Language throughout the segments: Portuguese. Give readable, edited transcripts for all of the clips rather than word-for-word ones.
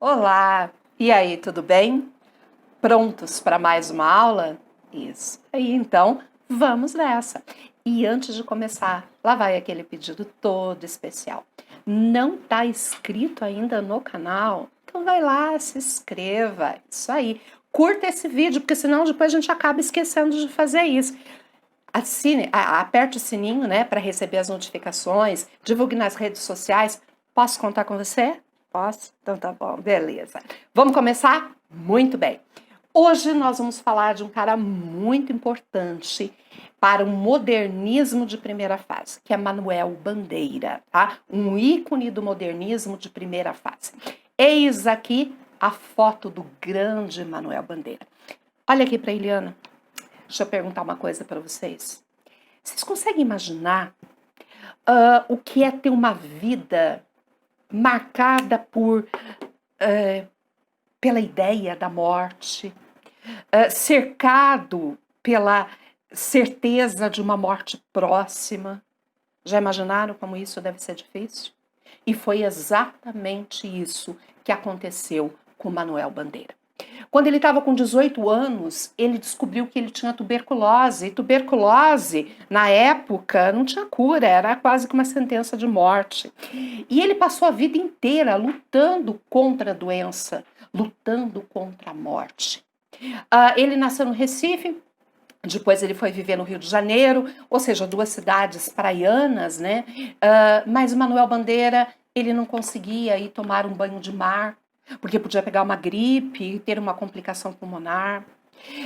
Olá! E aí, tudo bem? Prontos para mais uma aula? Isso. Aí, então, vamos nessa. E antes de começar, lá vai aquele pedido todo especial. Não está inscrito ainda no canal? Então vai lá, se inscreva. Isso aí. Curta esse vídeo, porque senão depois a gente acaba esquecendo de fazer isso. Aperte o sininho, né, para receber as notificações, divulgue nas redes sociais. Posso contar com você? Posso? Então tá bom, beleza. Vamos começar? Muito bem. Hoje nós vamos falar de um cara muito importante para o modernismo de primeira fase, que é Manuel Bandeira, tá? Um ícone do modernismo de primeira fase. Eis aqui a foto do grande Manuel Bandeira. Olha aqui para Eliana. Deixa eu perguntar uma coisa para vocês. Vocês conseguem imaginar o que é ter uma vida marcada pela ideia da morte, cercado pela certeza de uma morte próxima? Já imaginaram como isso deve ser difícil? E foi exatamente isso que aconteceu com Manuel Bandeira. Quando ele estava com 18 anos, ele descobriu que ele tinha tuberculose. E tuberculose, na época, não tinha cura, era quase que uma sentença de morte. E ele passou a vida inteira lutando contra a doença, lutando contra a morte. Ele nasceu no Recife, depois ele foi viver no Rio de Janeiro, ou seja, duas cidades praianas, né? Mas o Manuel Bandeira, ele não conseguia ir tomar um banho de mar, porque podia pegar uma gripe e ter uma complicação pulmonar.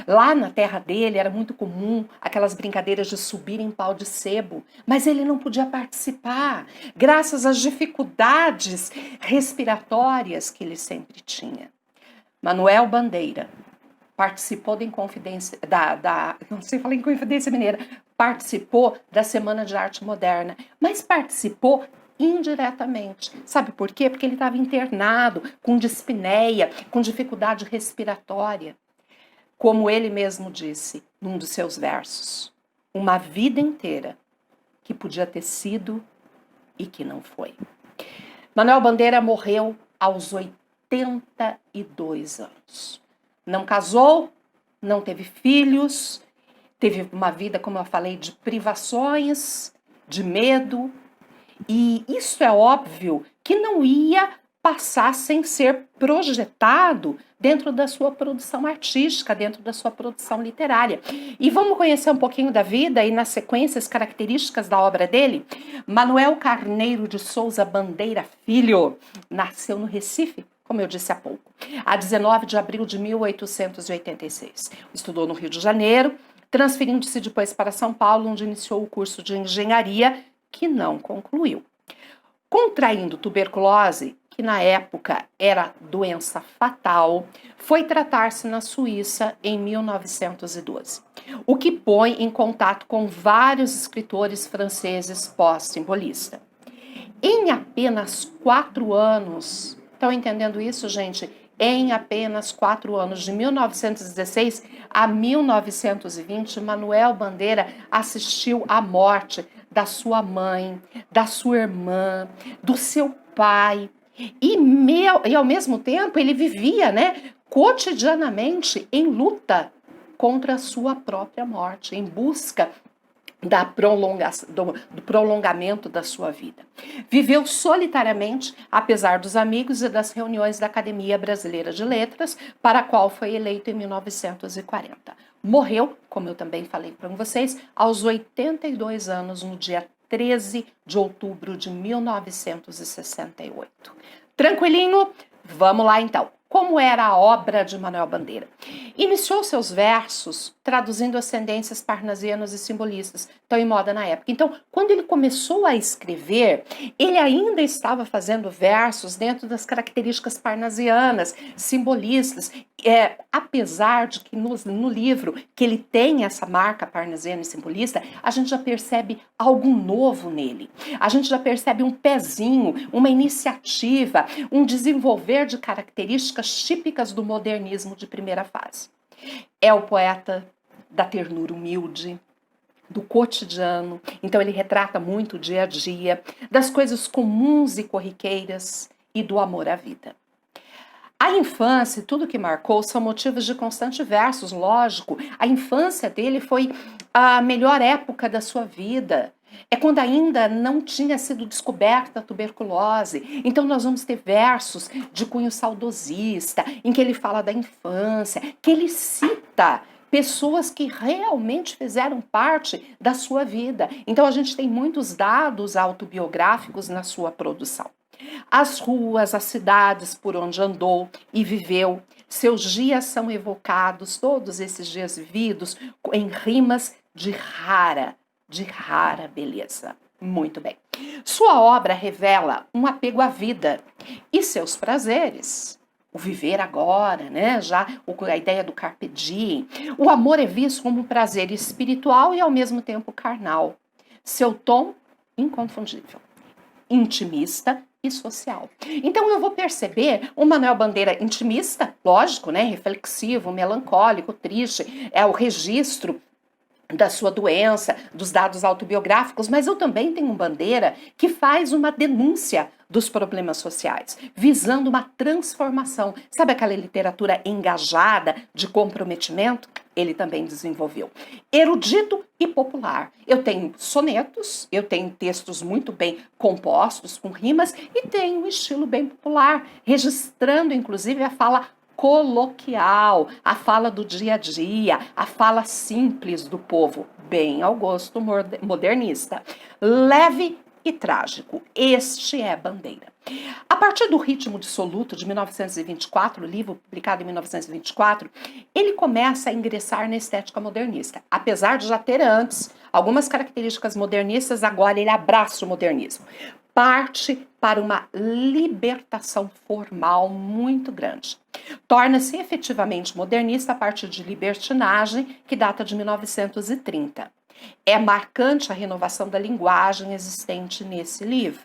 Lá na terra dele era muito comum aquelas brincadeiras de subir em pau de sebo, mas ele não podia participar, graças às dificuldades respiratórias que ele sempre tinha. Manuel Bandeira participou da Inconfidência, não sei falar Inconfidência Mineira, participou da Semana de Arte Moderna, mas participou indiretamente. Sabe por quê? Porque ele estava internado, com dispneia, com dificuldade respiratória. Como ele mesmo disse num dos seus versos, uma vida inteira que podia ter sido e que não foi. Manuel Bandeira morreu aos 82 anos. Não casou, não teve filhos, teve uma vida, como eu falei, de privações, de medo. E isso é óbvio que não ia passar sem ser projetado dentro da sua produção artística, dentro da sua produção literária. E vamos conhecer um pouquinho da vida e nas sequências características da obra dele? Manuel Carneiro de Souza Bandeira Filho nasceu no Recife, como eu disse há pouco, a 19 de abril de 1886. Estudou no Rio de Janeiro, transferindo-se depois para São Paulo, onde iniciou o curso de engenharia, que não concluiu. Contraindo tuberculose, que na época era doença fatal, foi tratar-se na Suíça em 1912, o que põe em contato com vários escritores franceses pós-simbolista. Em apenas 4 anos, estão entendendo isso, gente? Em apenas 4 anos, de 1916 a 1920, Manuel Bandeira assistiu à morte da sua mãe, da sua irmã, do seu pai. E ao mesmo tempo ele vivia, né, cotidianamente em luta contra a sua própria morte, em busca do prolongamento da sua vida. Viveu solitariamente, apesar dos amigos e das reuniões da Academia Brasileira de Letras, para a qual foi eleito em 1940. Morreu, como eu também falei para vocês, aos 82 anos, no dia 13 de outubro de 1968. Tranquilinho? Vamos lá então. Como era a obra de Manuel Bandeira? Iniciou seus versos traduzindo ascendências parnasianas e simbolistas, tão em moda na época. Então, quando ele começou a escrever, ele ainda estava fazendo versos dentro das características parnasianas, simbolistas, apesar de que no livro que ele tem essa marca parnasiana e simbolista, a gente já percebe algo novo nele. A gente já percebe um pezinho, uma iniciativa, um desenvolver de características típicas do modernismo de primeira fase. É o poeta da ternura humilde, do cotidiano, então ele retrata muito o dia a dia, das coisas comuns e corriqueiras e do amor à vida. A infância, tudo que marcou, são motivos de constante versos, lógico. A infância dele foi a melhor época da sua vida. É quando ainda não tinha sido descoberta a tuberculose. Então nós vamos ter versos de cunho saudosista, em que ele fala da infância, que ele cita pessoas que realmente fizeram parte da sua vida. Então a gente tem muitos dados autobiográficos na sua produção. As ruas, as cidades por onde andou e viveu, seus dias são evocados, todos esses dias vividos, em rimas de rara beleza. Muito bem. Sua obra revela um apego à vida e seus prazeres. O viver agora, né? Já a ideia do carpe diem. O amor é visto como um prazer espiritual e ao mesmo tempo carnal. Seu tom, inconfundível, intimista e social. Então eu vou perceber o Manuel Bandeira intimista, lógico, né? Reflexivo, melancólico, triste, é o registro da sua doença, dos dados autobiográficos, mas eu também tenho um Bandeira que faz uma denúncia dos problemas sociais, visando uma transformação. Sabe aquela literatura engajada, de comprometimento? Ele também desenvolveu. Erudito e popular. Eu tenho sonetos, eu tenho textos muito bem compostos, com rimas, e tenho um estilo bem popular, registrando inclusive a fala coloquial, a fala do dia a dia, a fala simples do povo, bem ao gosto modernista. Leve e trágico, este é Bandeira. A partir do Ritmo Dissoluto, de 1924, o livro publicado em 1924, ele começa a ingressar na estética modernista. Apesar de já ter antes algumas características modernistas, agora ele abraça o modernismo. Parte para uma libertação formal muito grande. Torna-se efetivamente modernista a partir de Libertinagem, que data de 1930. É marcante a renovação da linguagem existente nesse livro.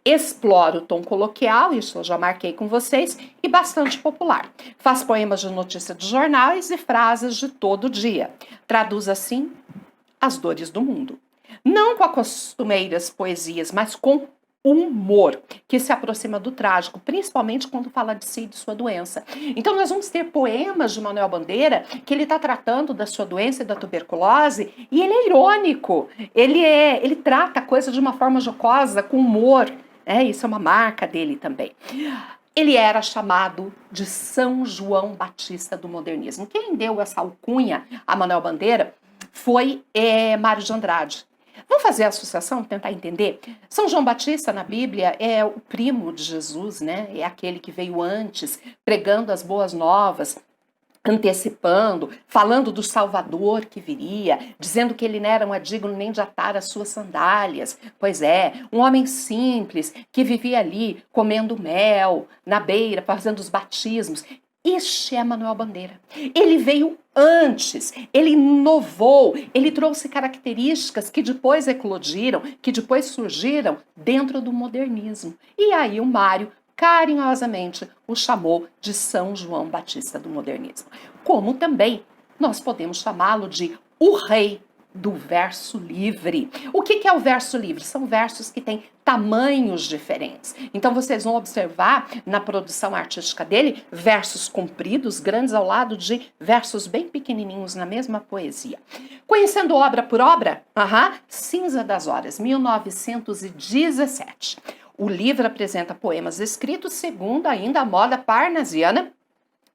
Explora o tom coloquial, isso eu já marquei com vocês, e bastante popular. Faz poemas de notícia de jornais e frases de todo dia. Traduz assim as dores do mundo. Não com as costumeiras poesias, mas com humor, que se aproxima do trágico, principalmente quando fala de si e de sua doença. Então nós vamos ter poemas de Manuel Bandeira, que ele está tratando da sua doença e da tuberculose, e ele é irônico, ele trata a coisa de uma forma jocosa, com humor, isso é uma marca dele também. Ele era chamado de São João Batista do modernismo. Quem deu essa alcunha a Manuel Bandeira foi Mário de Andrade. Vamos fazer a associação, tentar entender? São João Batista, na Bíblia, é o primo de Jesus, né? É aquele que veio antes, pregando as boas novas, antecipando, falando do Salvador que viria, dizendo que ele não era digno nem de atar as suas sandálias. Pois é, um homem simples, que vivia ali comendo mel, na beira, fazendo os batismos. Este é Manuel Bandeira. Ele veio antes, ele inovou, ele trouxe características que depois eclodiram, que depois surgiram dentro do modernismo. E aí o Mário carinhosamente o chamou de São João Batista do modernismo. Como também nós podemos chamá-lo de o rei do verso livre. O que é o verso livre? São versos que têm tamanhos diferentes. Então vocês vão observar na produção artística dele versos compridos, grandes, ao lado de versos bem pequenininhos na mesma poesia. Conhecendo obra por obra? Cinza das Horas, 1917. O livro apresenta poemas escritos segundo ainda a moda parnasiana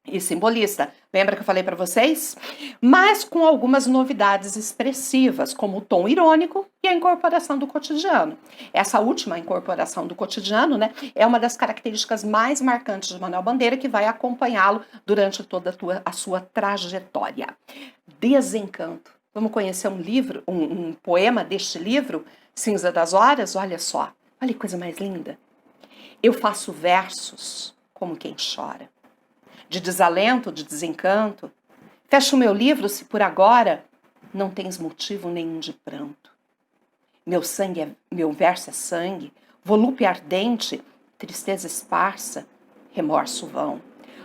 e simbolista. Lembra que eu falei para vocês? Mas com algumas novidades expressivas, como o tom irônico e a incorporação do cotidiano. Essa última incorporação do cotidiano, né, é uma das características mais marcantes de Manuel Bandeira, que vai acompanhá-lo durante toda a sua trajetória. Desencanto. Vamos conhecer um poema deste livro, Cinza das Horas? Olha só, olha que coisa mais linda. Eu faço versos como quem chora. De desalento, de desencanto. Fecho o meu livro se por agora não tens motivo nenhum de pranto. Meu verso é sangue, volúpia ardente, tristeza esparsa, remorso vão.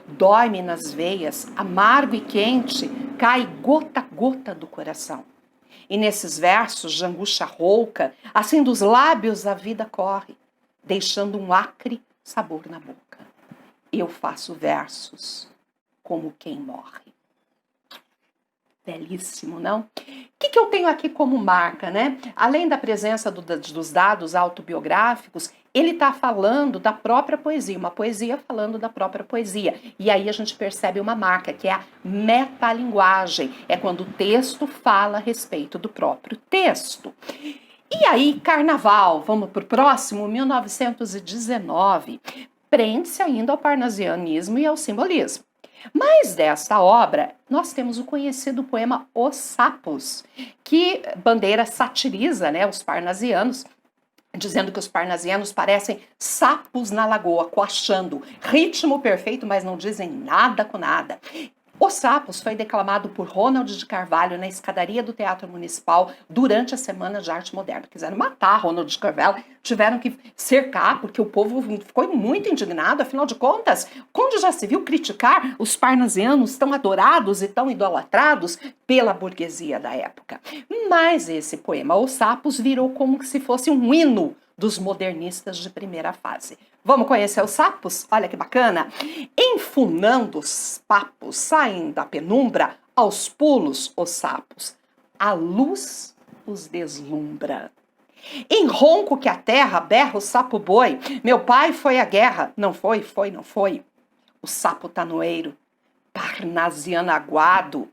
Dói-me nas veias, amargo e quente, cai gota a gota do coração. E nesses versos de angústia rouca, assim dos lábios a vida corre, deixando um acre sabor na boca. eu faço versos como quem morre. Belíssimo, não? O que eu tenho aqui como marca, né? Além da presença dos dados autobiográficos, ele está falando da própria poesia, uma poesia falando da própria poesia. E aí a gente percebe uma marca, que é a metalinguagem. É quando o texto fala a respeito do próprio texto. E aí, Carnaval, vamos para o próximo, 1919, prende-se ainda ao parnasianismo e ao simbolismo. Mas desta obra, nós temos o conhecido poema Os Sapos, que Bandeira satiriza, né, os parnasianos, dizendo que os parnasianos parecem sapos na lagoa, coachando. Ritmo perfeito, mas não dizem nada com nada. Os Sapos foi declamado por Ronald de Carvalho na escadaria do Teatro Municipal durante a Semana de Arte Moderna. Quiseram matar Ronald de Carvalho, tiveram que cercar, porque o povo ficou muito indignado. Afinal de contas, quando já se viu criticar os parnasianos tão adorados e tão idolatrados pela burguesia da época. Mas esse poema, Os Sapos, virou como se fosse um hino dos modernistas de primeira fase. Vamos conhecer os sapos? Olha que bacana! Enfunando os papos, saem da penumbra, aos pulos os sapos. A luz os deslumbra. Em ronco que a terra berra o sapo boi. Meu pai foi à guerra. Não foi, não foi. O sapo tanoeiro, parnasiano aguado.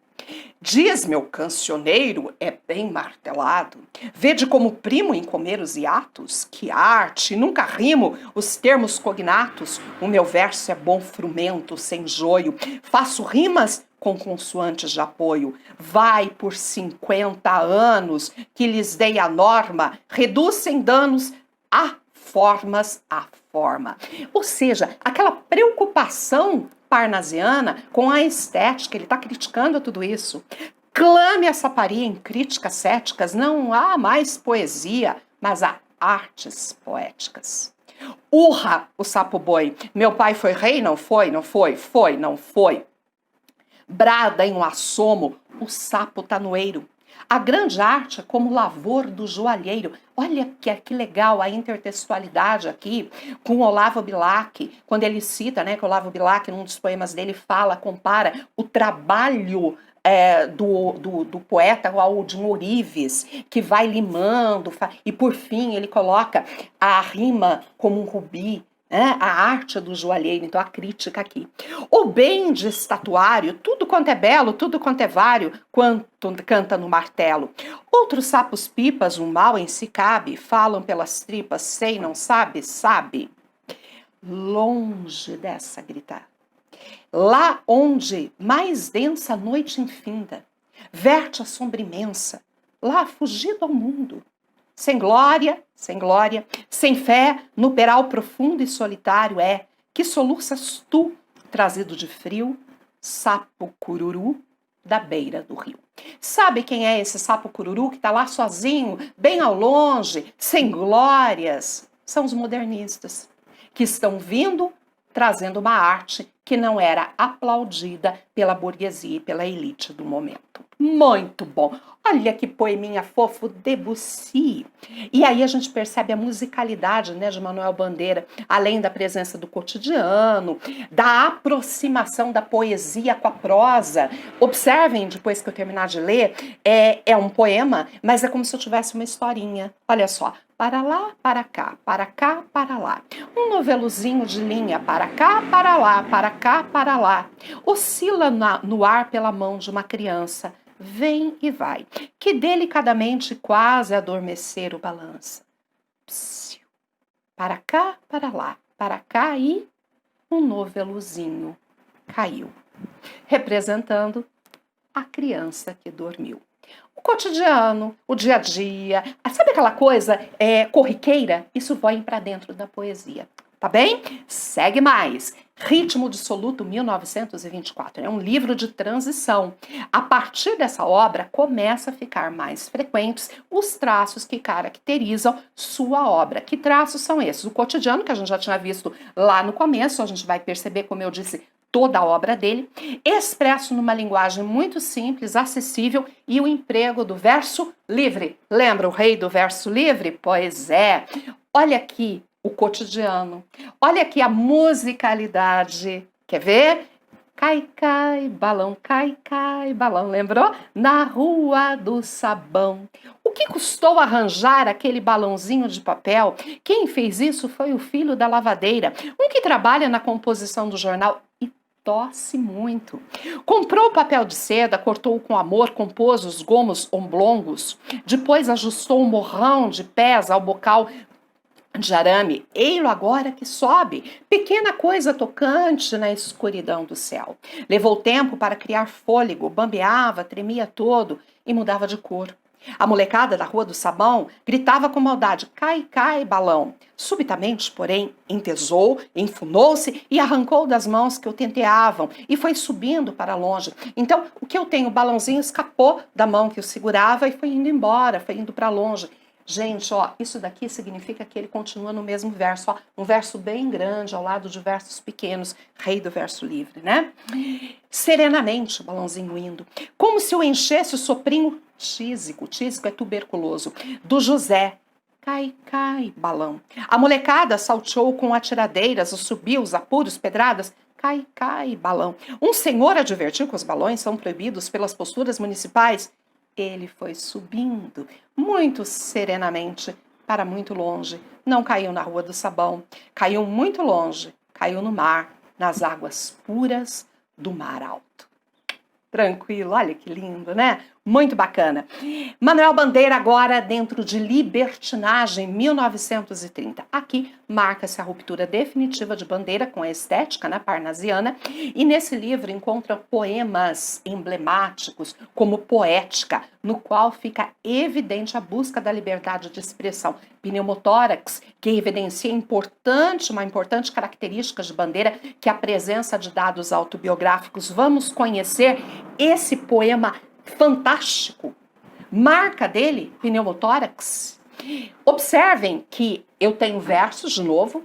Diz meu cancioneiro, é bem martelado. Vede como primo em comer os hiatos, que arte, nunca rimo os termos cognatos. O meu verso é bom frumento, sem joio. Faço rimas com consoantes de apoio. Vai por 50 anos que lhes dei a norma, reduzem danos a formas a forma. Ou seja, aquela preocupação parnasiana com a estética, ele está criticando tudo isso. Clame a saparia em críticas céticas, não há mais poesia, mas há artes poéticas. Urra o sapo boi, meu pai foi rei? Não foi, não foi, foi, não foi. Brada em um assomo, o sapo tanoeiro. A grande arte é como o lavor do joalheiro. Olha que legal a intertextualidade aqui com Olavo Bilac, quando ele cita, né, que o Olavo Bilac, num dos poemas dele, compara o trabalho do poeta ao de um ourives, que vai limando, e por fim ele coloca a rima como um rubi, a arte do joalheiro, então a crítica aqui. O bem de estatuário, tudo quanto é belo, tudo quanto é vário, quanto canta no martelo. Outros sapos pipas, um mal em si cabe, falam pelas tripas, sei, não sabe, sabe. Longe dessa gritar. Lá onde mais densa noite infinda, verte a sombra imensa, lá fugido ao mundo. Sem glória, sem fé, no peral profundo e solitário é que soluças tu, trazido de frio, sapo cururu da beira do rio. Sabe quem é esse sapo cururu que está lá sozinho, bem ao longe, sem glórias? São os modernistas, que estão vindo trazendo uma arte que não era aplaudida pela burguesia e pela elite do momento. Muito bom! Olha que poeminha fofo, Debussy. E aí a gente percebe a musicalidade, né, de Manuel Bandeira, além da presença do cotidiano, da aproximação da poesia com a prosa. Observem, depois que eu terminar de ler, é um poema, mas é como se eu tivesse uma historinha. Olha só. Para lá, para cá, para lá. Um novelozinho de linha, para cá, para lá, para cá, para lá. Oscila no ar pela mão de uma criança. Vem e vai, que delicadamente quase adormecer o balança. Psiu. Para cá, para lá, para cá e um novelozinho caiu, representando a criança que dormiu. O cotidiano, o dia a dia, sabe aquela coisa corriqueira? Isso vai para dentro da poesia, tá bem? Segue mais. Ritmo Dissoluto, 1924. É um livro de transição. A partir dessa obra, começa a ficar mais frequentes os traços que caracterizam sua obra. Que traços são esses? O cotidiano, que a gente já tinha visto lá no começo, a gente vai perceber, como eu disse, toda a obra dele, expresso numa linguagem muito simples, acessível, e o emprego do verso livre. Lembra o rei do verso livre? Pois é. Olha aqui o cotidiano. Olha aqui a musicalidade. Quer ver? Cai, cai, balão, lembrou? Na Rua do Sabão. O que custou arranjar aquele balãozinho de papel? Quem fez isso foi o filho da lavadeira, um que trabalha na composição do jornal e tosse muito. Comprou o papel de seda, cortou-o com amor, compôs os gomos oblongos, depois ajustou o morrão de pés ao bocal de arame, ei-lo agora que sobe, pequena coisa tocante na escuridão do céu. Levou tempo para criar fôlego, bambeava, tremia todo e mudava de cor. A molecada da Rua do Sabão gritava com maldade, cai, cai, balão. Subitamente, porém, entesou, enfunou-se e arrancou das mãos que o tenteavam e foi subindo para longe. Então, o que eu tenho, o balãozinho escapou da mão que o segurava e foi indo embora, foi indo para longe. Gente, ó, isso daqui significa que ele continua no mesmo verso, ó, um verso bem grande ao lado de versos pequenos, rei do verso livre, né? Serenamente, o balãozinho indo, como se o enchesse o soprinho tísico é tuberculoso, do José. Cai, cai, balão. A molecada salteou com atiradeiras, os subios, apuros, pedradas. Cai, cai, balão. Um senhor advertiu que os balões são proibidos pelas posturas municipais. Ele foi subindo, muito serenamente, para muito longe. Não caiu na Rua do Sabão, caiu muito longe, caiu no mar, nas águas puras do mar alto. Tranquilo, olha que lindo, né? Muito bacana. Manuel Bandeira agora dentro de Libertinagem, 1930. Aqui marca-se a ruptura definitiva de Bandeira com a estética, né, parnasiana, e nesse livro encontra poemas emblemáticos como Poética, no qual fica evidente a busca da liberdade de expressão. Pneumotórax, que evidencia uma importante característica de Bandeira, que é a presença de dados autobiográficos. Vamos conhecer esse poema fantástico. Marca dele, pneumotórax. Observem que eu tenho versos, de novo,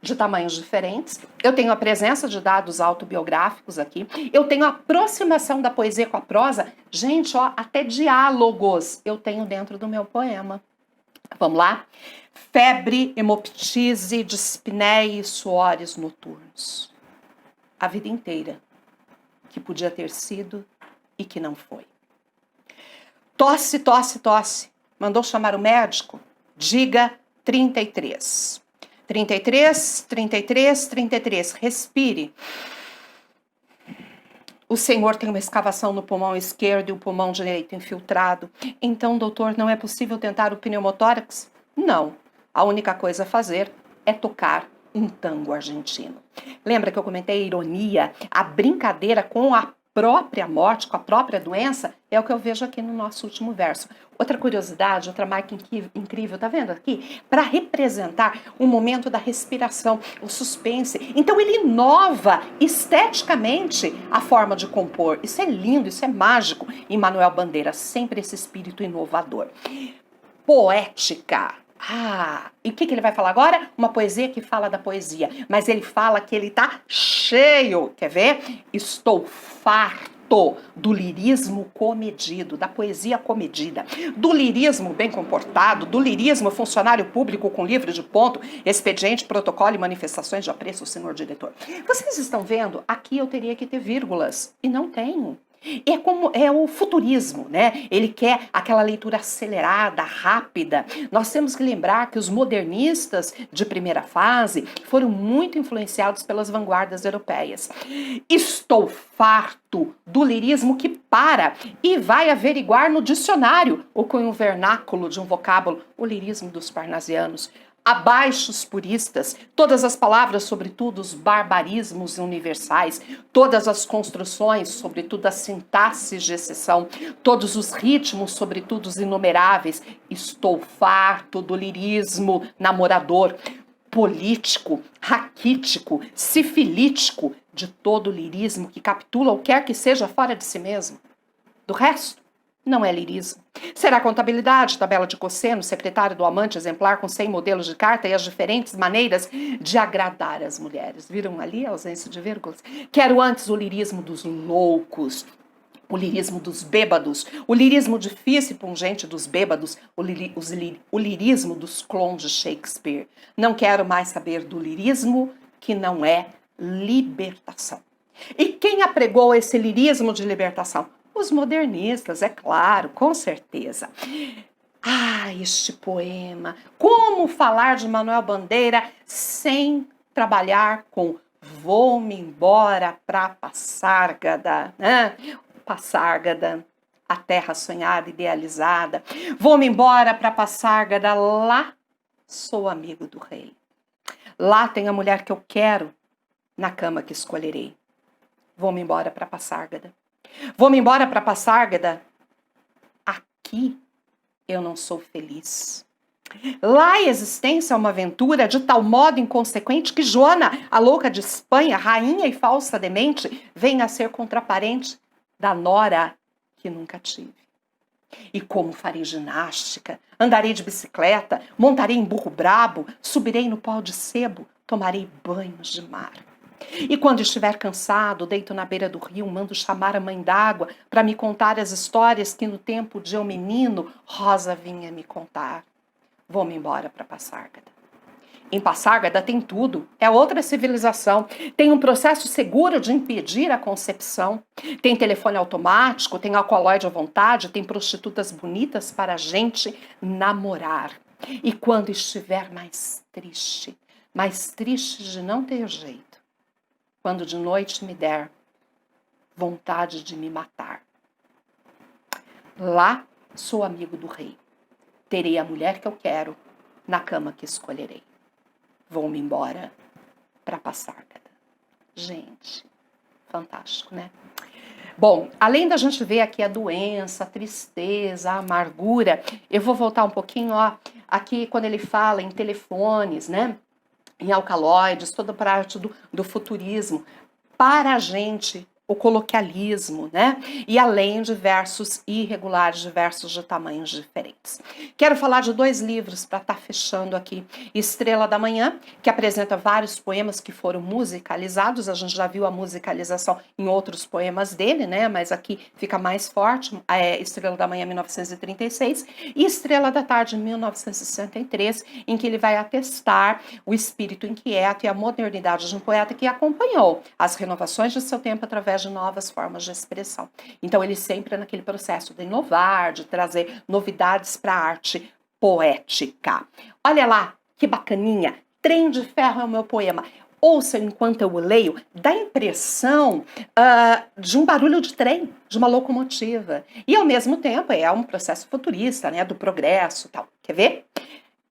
de tamanhos diferentes. Eu tenho a presença de dados autobiográficos aqui. Eu tenho a aproximação da poesia com a prosa. Gente, ó, até diálogos eu tenho dentro do meu poema. Vamos lá? Febre, hemoptise, dispneia e suores noturnos. A vida inteira, que podia ter sido e que não foi. Tosse, tosse, tosse. Mandou chamar o médico? Diga 33. 33, 33, 33. Respire. O senhor tem uma escavação no pulmão esquerdo e o pulmão direito infiltrado. Então, doutor, não é possível tentar o pneumotórax? Não. A única coisa a fazer é tocar um tango argentino. Lembra que eu comentei a ironia, a brincadeira com a própria morte, com a própria doença? É o que eu vejo aqui no nosso último verso. Outra curiosidade, outra marca incrível, tá vendo aqui? Para representar o momento da respiração, o suspense. Então ele inova esteticamente a forma de compor. Isso é lindo, isso é mágico. E Manuel Bandeira, sempre esse espírito inovador. Poética. E o que ele vai falar agora? Uma poesia que fala da poesia. Mas ele fala que ele tá cheio. Quer ver? Estou farto do lirismo comedido, da poesia comedida, do lirismo bem comportado, do lirismo funcionário público com livro de ponto, expediente, protocolo e manifestações de apreço, senhor diretor. Vocês estão vendo? Aqui eu teria que ter vírgulas e não tenho. É o futurismo, né? Ele quer aquela leitura acelerada, rápida. Nós temos que lembrar que os modernistas de primeira fase foram muito influenciados pelas vanguardas europeias. Estou farto do lirismo que para e vai averiguar no dicionário o cunho vernáculo de um vocábulo, o lirismo dos parnasianos. Abaixo os puristas, todas as palavras, sobretudo os barbarismos universais, todas as construções, sobretudo as sintaxes de exceção, todos os ritmos, sobretudo os inumeráveis. Estou farto do lirismo namorador, político, raquítico, sifilítico, de todo lirismo que capitula ou quer que seja fora de si mesmo. Do resto, não é lirismo. Será contabilidade, tabela de cosseno, secretário do amante exemplar com 100 modelos de carta e as diferentes maneiras de agradar as mulheres. Viram ali a ausência de vírgulas? Quero antes o lirismo dos loucos, O lirismo dos bêbados, o lirismo difícil e pungente dos bêbados, o lirismo dos clones de Shakespeare. Não quero mais saber do lirismo que não é libertação. E quem apregou esse lirismo de libertação? Os modernistas, é claro, com certeza. Ah, este poema! Como falar de Manuel Bandeira sem trabalhar com vou-me embora pra Passárgada, né? Passárgada, a terra sonhada, idealizada. Vou-me embora pra Passárgada, lá sou amigo do rei. Lá tem a mulher que eu quero, na cama que escolherei. Vou-me embora pra Passárgada. Vou-me embora pra Passárgada. Aqui eu não sou feliz. Lá a existência é uma aventura de tal modo inconsequente que Joana, a louca de Espanha, rainha e falsa demente, vem a ser contraparente da nora que nunca tive. E como farei ginástica, andarei de bicicleta, montarei em burro brabo, subirei no pau de sebo, tomarei banhos de mar. E quando estiver cansado, deito na beira do rio, mando chamar a mãe d'água para me contar as histórias que no tempo de eu menino, Rosa vinha me contar. Vou-me embora para Passárgada. Em Passárgada tem tudo, é outra civilização. Tem um processo seguro de impedir a concepção. Tem telefone automático, tem alcaloide à vontade, tem prostitutas bonitas para a gente namorar. E quando estiver mais triste de não ter jeito, quando de noite me der vontade de me matar, lá sou amigo do rei. Terei a mulher que eu quero, na cama que escolherei. Vou-me embora para Passárgada. Gente, fantástico, né? Bom, além da gente ver aqui a doença, a tristeza, a amargura, eu vou voltar um pouquinho, ó, aqui quando ele fala em telefones, né? Em alcaloides, toda a parte do futurismo. Para a gente, o coloquialismo, né? E além de versos irregulares, de versos de tamanhos diferentes. Quero falar de 2 livros para estar fechando aqui. Estrela da Manhã, que apresenta vários poemas que foram musicalizados. A gente já viu a musicalização em outros poemas dele, né? Mas aqui fica mais forte. Estrela da Manhã, 1936, e Estrela da Tarde, 1963, em que ele vai atestar o espírito inquieto e a modernidade de um poeta que acompanhou as renovações de seu tempo através de novas formas de expressão. Então ele sempre é naquele processo de inovar, de trazer novidades para a arte poética. Olha lá, que bacaninha! Trem de Ferro é o meu poema. Ouça enquanto eu o leio, dá a impressão de um barulho de trem, de uma locomotiva. E ao mesmo tempo é um processo futurista, né, do progresso e tal. Quer ver?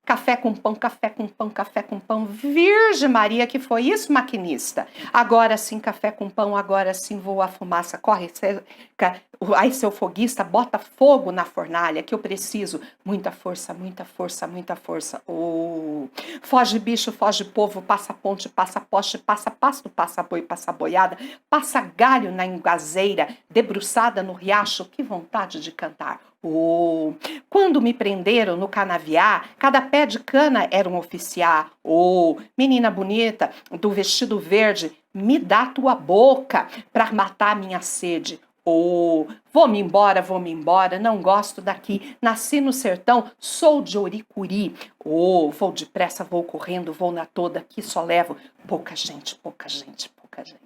Café com pão, café com pão, café com pão. Virgem Maria, que foi isso, maquinista? Agora sim, café com pão, agora sim voa a fumaça, corre, seca. Aí, seu foguista, bota fogo na fornalha, que eu preciso. Muita força, muita força, muita força. Oh. Foge bicho, foge povo, passa ponte, passa poste, passa pasto, passa boi, passa boiada, passa galho na engazeira, debruçada no riacho, que vontade de cantar. Oh. Quando me prenderam no canaviar, cada pé de cana era um oficiar. Oh, menina bonita, do vestido verde, me dá tua boca pra matar minha sede. Oh, vou-me embora, não gosto daqui. Nasci no sertão, sou de Oricuri. Oh, vou depressa, vou correndo, vou na toda, que só levo pouca gente, pouca gente, pouca gente.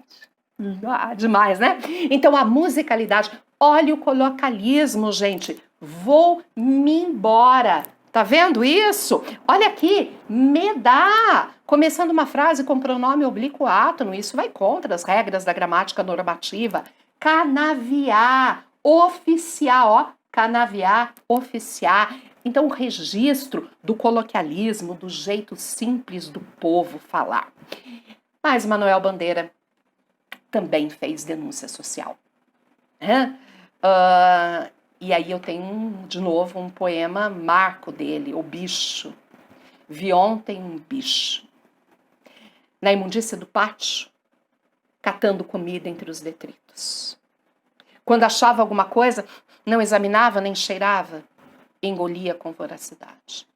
Ah, demais, né? Então a musicalidade, olha o colocalismo, gente. Vou-me embora. Tá vendo isso? Olha aqui, me dá. Começando uma frase com pronome oblíquo átono, isso vai contra as regras da gramática normativa. Canaviar, oficiar, ó, canaviar, oficiar. Então, o registro do coloquialismo, do jeito simples do povo falar. Mas Manuel Bandeira também fez denúncia social. Né? E aí eu tenho, de novo, um poema marco dele, O Bicho. Vi ontem um bicho. Na imundícia do pátio, catando comida entre os detritos. Quando achava alguma coisa, não examinava nem cheirava, engolia com voracidade.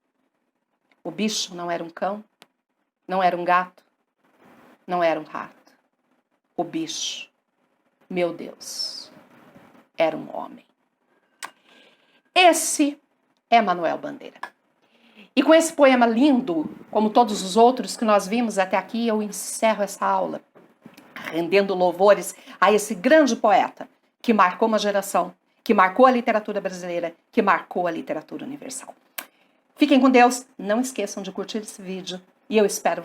O bicho não era um cão, não era um gato, não era um rato. O bicho, meu Deus, era um homem. Esse é Manuel Bandeira. E com esse poema lindo, como todos os outros que nós vimos até aqui, eu encerro essa aula, rendendo louvores a esse grande poeta que marcou uma geração, que marcou a literatura brasileira, que marcou a literatura universal. Fiquem com Deus, não esqueçam de curtir esse vídeo e eu espero vocês.